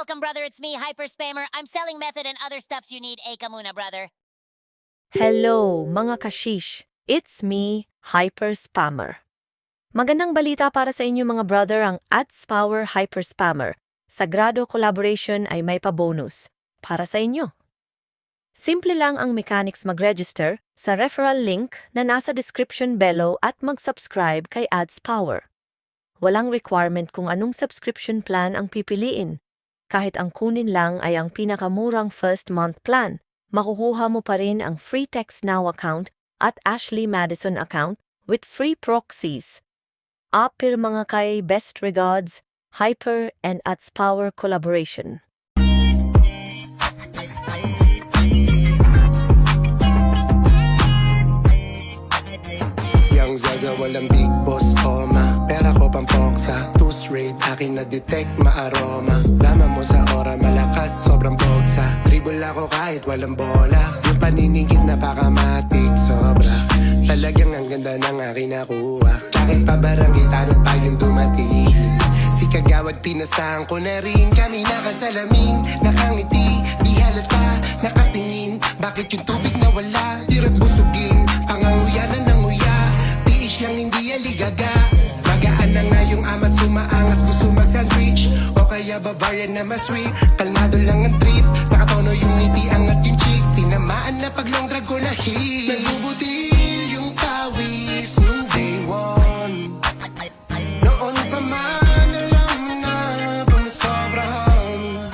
welcome, brother. It's me, Hyper Spammer. I'm selling method and other stuffs you need. Eka muna, brother. Hello, mga kashish. It's me, Hyper Spammer. Magandang balita para sa inyo mga brother ang AdsPower Hyper Spammer. Sagrado collaboration ay may pa-bonus para sa inyo. Simple lang ang mechanics mag-register sa referral link na nasa description below at mag-subscribe kay AdsPower. Walang requirement kung anong subscription plan ang pipiliin. Kahit ang kunin lang ay ang pinakamurang first month plan, makukuha mo pa rin ang free Text Now account at Ashley Madison account with free proxies. Apir mga kay best regards, Hyper and AdsPower collaboration. Young Zaza walang big boss koma, pera ko pampoksa, tooth rate akin na detect maaroma. Dama mo sa ora malakas, sobrang bogsa. Dribble ako kahit walang bola, yung paninigit napakamatik sobra. Talagang ang ganda ng aking nakuha, kahit pabarangay tanong tayong dumating. Si Kagawad pinasahan ko na rin, kami nakasalamin, nakangiti, di halata, nakatingin. Bakit yung tubig na wala, direk busugin, panganguyanan ng nguya. Tiis lang hindi aligaga, magaan na nga yung amat sumaangas, gusto mag-sandwich o kaya Bavarian na mas sweet. Kalmado lang ang trip, nakatono yung ngiti, angat yung chick. Tinamaan na pag long drag ko na hit. Nagbubutil yung tawis nung day one, noon pa man alam na pamasobrahan.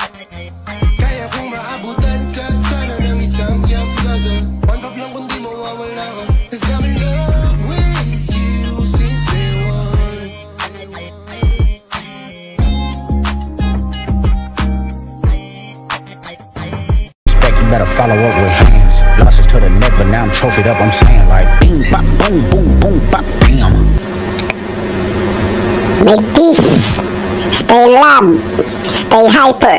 Kaya kung maabutan ka sana ng isang Young Zaza, one pop lang kung di mawawala ka, 'cause I'm in love with you since day one. Respect, you better follow up with hands. Lost it to the neck, but now I'm trophied up. I'm saying like bing, bop, boom, boom, boom, bop, bam. Make peace, stay love, stay hyper.